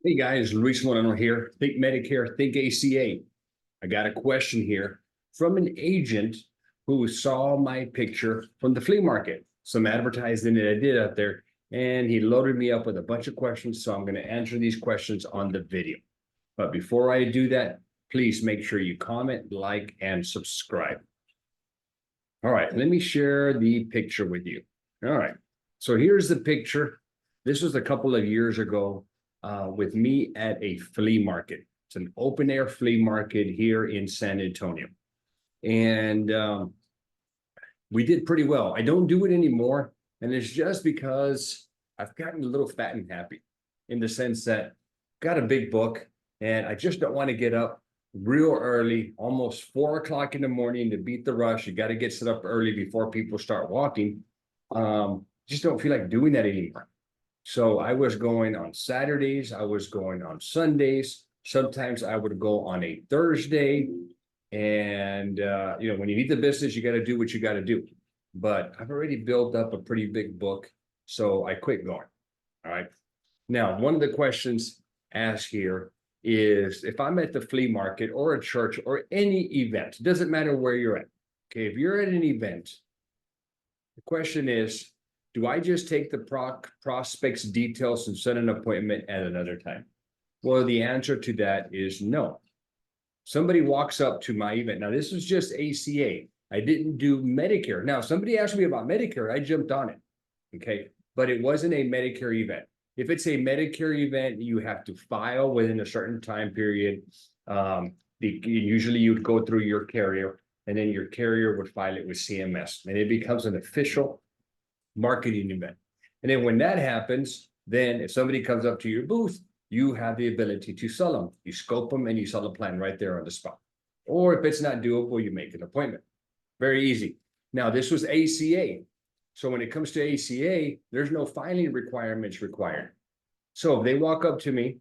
Hey guys, Luis Moreno here. Think Medicare, think ACA. I got a question here from an agent who saw my picture from the flea market, some advertising that I did out there, and he loaded me up with a bunch of questions. So I'm going to answer these questions on the video. But before I do that, please make sure you comment, like, and subscribe. All right, let me share the picture with you. All right, so here's the picture. This was a couple of years ago with me at a flea market. It's an open air flea market here in San Antonio. And we did pretty well. I don't do it anymore. And it's just because I've gotten a little fat and happy in the sense that I've got a big book and I just don't want to get up real early, almost 4 o'clock in the morning to beat the rush. You got to get set up early before people start walking. Just don't feel like doing that anymore. So I was going on Saturdays, I was going on Sundays. Sometimes I would go on a Thursday. And when you need the business, you got to do what you got to do. But I've already built up a pretty big book, so I quit going. All right. Now, one of the questions asked here is if I'm at the flea market or a church or any event, it doesn't matter where you're at. Okay, if you're at an event, the question is, do I just take the prospect's details and set an appointment at another time? Well, the answer to that is no. Somebody walks up to my event. Now, this was just ACA. I didn't do Medicare. Now, somebody asked me about Medicare. I jumped on it. Okay, but it wasn't a Medicare event. If it's a Medicare event, you have to file within a certain time period. Usually you'd go through your carrier, and then your carrier would file it with CMS, and it becomes an official marketing event. And then when that happens, then if somebody comes up to your booth, you have the ability to sell them. You scope them and you sell a plan right there on the spot. Or if it's not doable, you make an appointment. Very easy. Now, this was ACA. So when it comes to ACA, there's no filing requirements required. So if they walk up to me,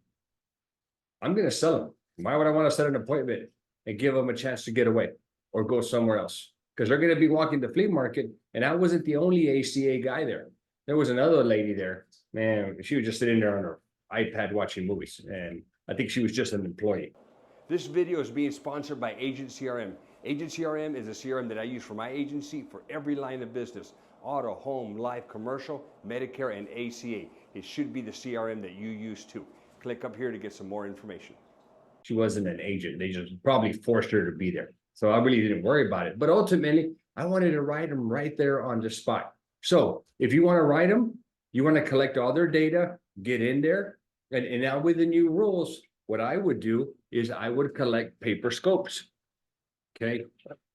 I'm going to sell them. Why would I want to set an appointment and give them a chance to get away or go somewhere else? Because they're going to be walking the flea market, and I wasn't the only ACA guy there. There was another lady there. Man, she was just sitting there on her iPad watching movies, and I think she was just an employee. This video is being sponsored by Agent CRM. Agent CRM is a CRM that I use for my agency for every line of business: auto, home, life, commercial, Medicare, and ACA. It should be the CRM that you use too. Click up here to get some more information. She wasn't an agent. They just probably forced her to be there. So I really didn't worry about it. But ultimately, I wanted to write them right there on the spot. So if you want to write them, you want to collect all their data, get in there. And now with the new rules, what I would do is I would collect paper scopes. Okay,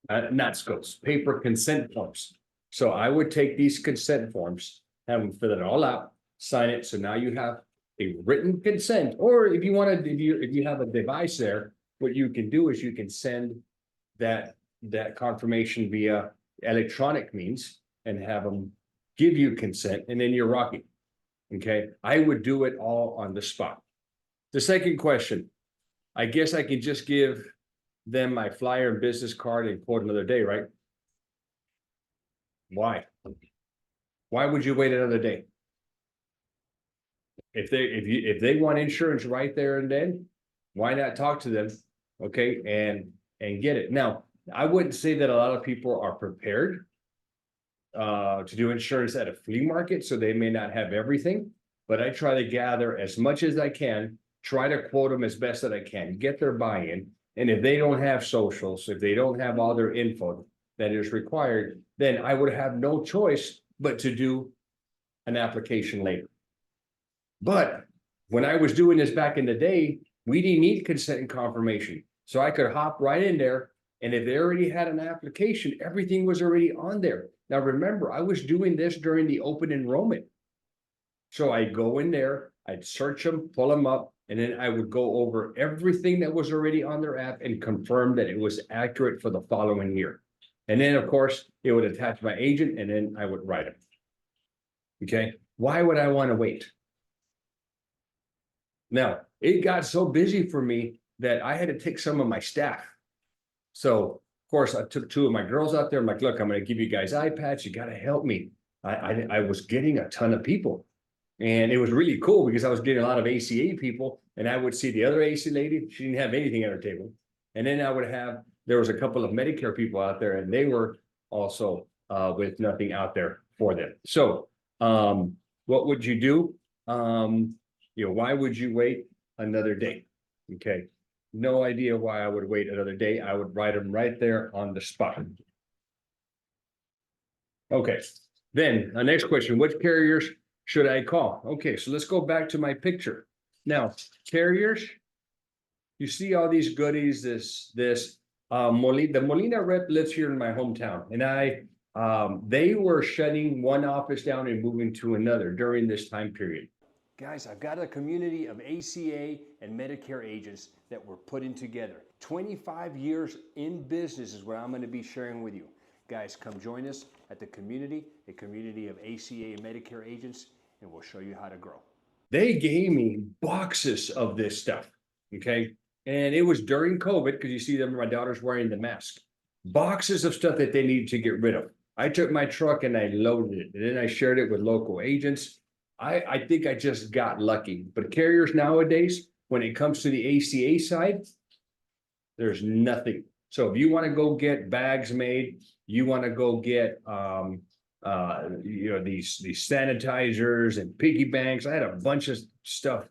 not scopes, paper consent forms. So I would take these consent forms, have them fill it all out, sign it. So now you have a written consent. Or if you want to, if you have a device there, what you can do is you can send that confirmation via electronic means and have them give you consent, and then you're rocking. Okay, I would do it all on the spot. The second question, I guess I could just give them my flyer and business card and quote another day, right? Why? Why would you wait another day? If they want insurance right there and then, why not talk to them? Okay, and get it. Now, I wouldn't say that a lot of people are prepared to do insurance at a flea market, so they may not have everything, but I try to gather as much as I can, try to quote them as best that I can, get their buy-in. And if they don't have socials, if they don't have all their info that is required, then I would have no choice but to do an application later. But when I was doing this back in the day, we didn't need consent and confirmation. So I could hop right in there, and if they already had an application, everything was already on there. Now, remember, I was doing this during the open enrollment. So I'd go in there, I'd search them, pull them up, and then I would go over everything that was already on their app and confirm that it was accurate for the following year. And then, of course, it would attach my agent, and then I would write it. Okay, why would I want to wait? Now, it got so busy for me that I had to take some of my staff. So, of course, I took 2 of my girls out there. I'm like, look, I'm going to give you guys iPads. You got to help me. I was getting a ton of people. And it was really cool because I was getting a lot of ACA people, and I would see the other AC lady, she didn't have anything at her table. And then I would have, there was a couple of Medicare people out there, and they were also with nothing out there for them. So what would you do? Why would you wait another day? Okay, no idea why I would wait another day. I would write them right there on the spot. Okay, then the next question, which carriers should I call? Okay, so let's go back to my picture. Now, carriers, you see all these goodies, the Molina rep lives here in my hometown, and they were shutting one office down and moving to another during this time period. Guys, I've got a community of ACA and Medicare agents that we're putting together. 25 years in business is what I'm going to be sharing with you. Guys, come join us at the community, a community of ACA and Medicare agents, and we'll show you how to grow. They gave me boxes of this stuff, okay? And it was during COVID, because you see them, my daughter's wearing the mask. Boxes of stuff that they needed to get rid of. I took my truck and I loaded it, and then I shared it with local agents. I think I just got lucky. But carriers nowadays, when it comes to the ACA side, there's nothing. So if you want to go get bags made, you want to go get these sanitizers and piggy banks. I had a bunch of stuff,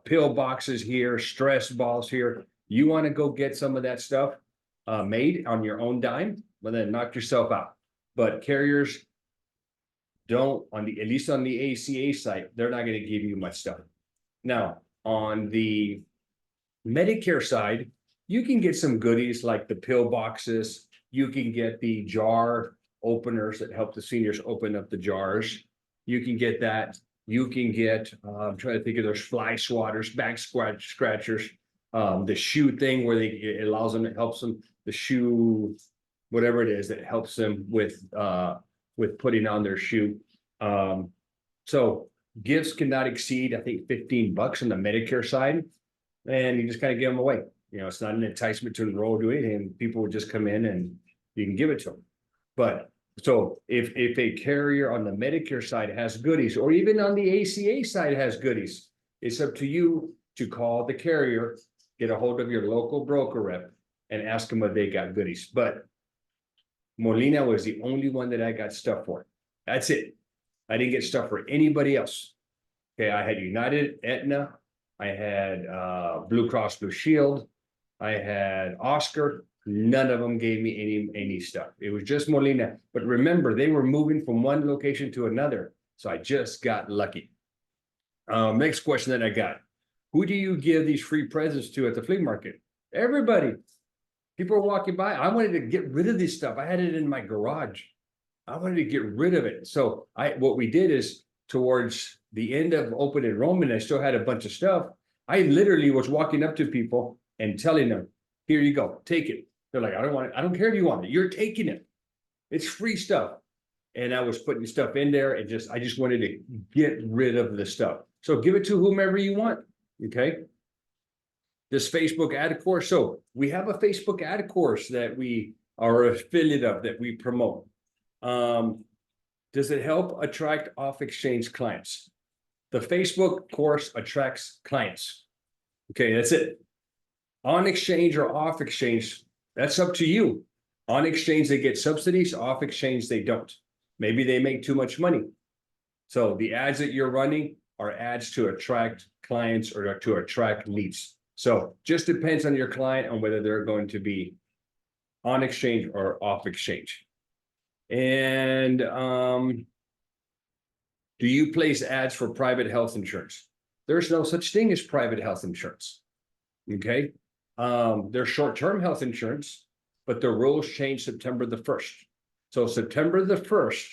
pill boxes here, stress balls here. You want to go get some of that stuff made on your own dime, well then knock yourself out. But carriers don't, at least on the ACA side, they're not going to give you much stuff. Now, on the Medicare side, you can get some goodies like the pill boxes. You can get the jar openers that help the seniors open up the jars. You can get that. You can get, I'm trying to think of those fly swatters, back scratchers, the shoe thing where it allows them, it helps them, the shoe, whatever it is that helps them with putting on their shoe. So gifts cannot exceed, I think, $15 on the Medicare side, and you just kind of give them away. It's not an enticement to enroll, do anything. People will just come in and you can give it to them. But so if a carrier on the Medicare side has goodies, or even on the ACA side has goodies, it's up to you to call the carrier, get a hold of your local broker rep, and ask them if they got goodies. But Molina was the only one that I got stuff for. That's it. I didn't get stuff for anybody else. Okay, I had United, Aetna, I had Blue Cross Blue Shield, I had Oscar. None of them gave me any stuff. It was just Molina. But remember, they were moving from one location to another. So I just got lucky. Next question that I got. Who do you give these free presents to at the flea market? Everybody. People are walking by. I wanted to get rid of this stuff. I had it in my garage. I wanted to get rid of it. So what we did is, towards the end of open enrollment, I still had a bunch of stuff. I literally was walking up to people and telling them, here you go, take it. They're like, I don't want it. I don't care if you want it. You're taking it. It's free stuff. And I was putting stuff in there and I just wanted to get rid of the stuff. So give it to whomever you want. Okay. This Facebook ad course. So we have a Facebook ad course that we are affiliate of, that we promote. Does it help attract off-exchange clients? The Facebook course attracts clients. Okay, that's it. On exchange or off exchange, that's up to you. On exchange, they get subsidies. Off exchange, they don't. Maybe they make too much money. So the ads that you're running are ads to attract clients or to attract leads. So just depends on your client on whether they're going to be on exchange or off exchange. And do you place ads for private health insurance? There's no such thing as private health insurance. Okay. There's short-term health insurance, but the rules change September the 1st. So September the 1st,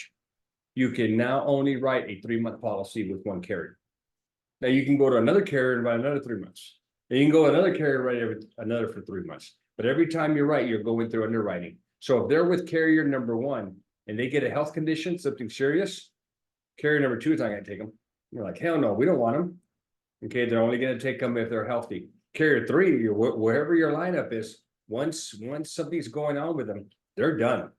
you can now only write a 3-month policy with one carrier. Now you can go to another carrier and write another 3 months. Then you can go to another carrier and write another for 3 months. But every time you write, you're going through underwriting. So if they're with carrier number 1 and they get a health condition, something serious, carrier number 2 is not going to take them. You're like, hell no, we don't want them. Okay, they're only going to take them if they're healthy. Carrier 3, wherever your lineup is, once something's going on with them, they're done.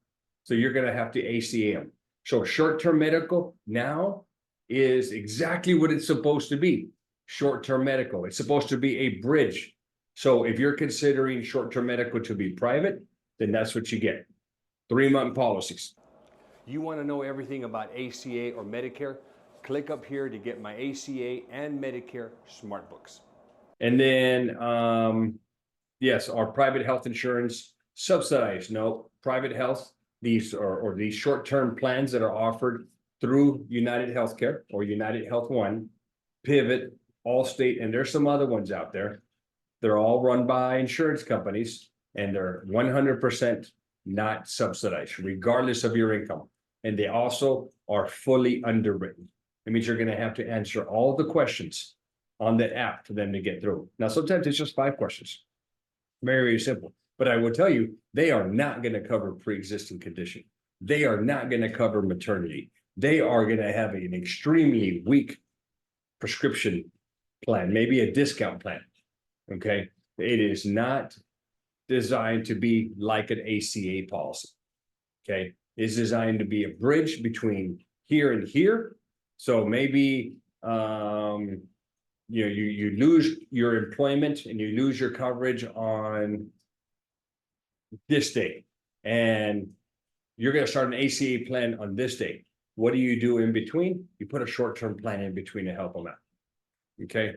So you're going to have to ACA them. So short-term medical, now is exactly what it's supposed to be. Short-term medical. It's supposed to be a bridge. So if you're considering short-term medical to be private, then that's what you get. 3-month policies. You want to know everything about ACA or Medicare? Click up here to get my ACA and Medicare smart books. And then, yes, our private health insurance subsidized. No, private health, these or these short-term plans that are offered through United Healthcare or United Health One, Pivot, Allstate, and there's some other ones out there. They're all run by insurance companies and they're 100% not subsidized, regardless of your income. And they also are fully underwritten. It means you're going to have to answer all the questions on that app for them to get through. Now, sometimes it's just 5 questions. Very, very simple. But I will tell you, they are not going to cover pre-existing condition. They are not going to cover maternity. They are going to have an extremely weak prescription plan, maybe a discount plan. Okay. It is not designed to be like an ACA policy. Okay. It's designed to be a bridge between here and here. So maybe you lose your employment and you lose your coverage on this date, and you're going to start an ACA plan on this date. What do you do in between? You put a short-term plan in between to help them out. Okay.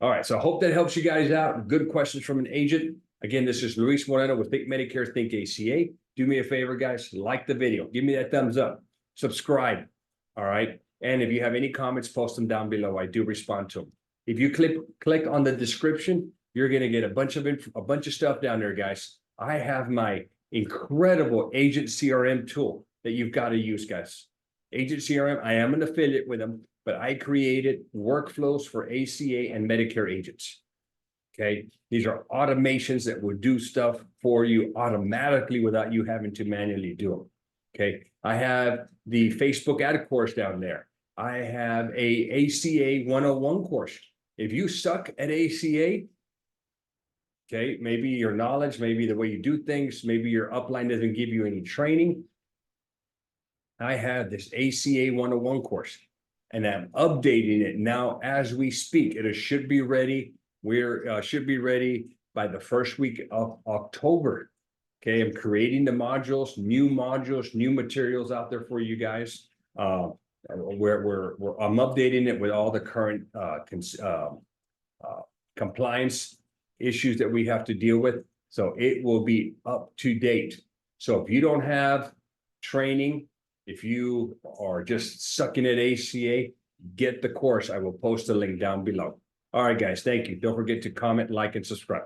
All right. So I hope that helps you guys out. Good questions from an agent. Again, this is Luis Moreno with Think Medicare, Think ACA. Do me a favor, guys. Like the video. Give me that thumbs up. Subscribe. All right. And if you have any comments, post them down below. I do respond to them. If you click on the description, you're going to get a bunch of stuff down there, guys. I have my incredible Agent CRM tool that you've got to use, guys. Agent CRM, I am an affiliate with them, but I created workflows for ACA and Medicare agents. Okay. These are automations that will do stuff for you automatically without you having to manually do them. Okay. I have the Facebook ad course down there. I have a ACA 101 course. If you suck at ACA, okay, maybe your knowledge, maybe the way you do things, maybe your upline doesn't give you any training. I have this ACA 101 course and I'm updating it now as we speak. It should be ready. We're should be ready by the first week of October. Okay, I'm creating the modules, new materials out there for you guys. I'm updating it with all the current compliance issues that we have to deal with. So it will be up to date. So if you don't have training, if you are just sucking at ACA, get the course. I will post a link down below. All right, guys, thank you. Don't forget to comment, like, and subscribe.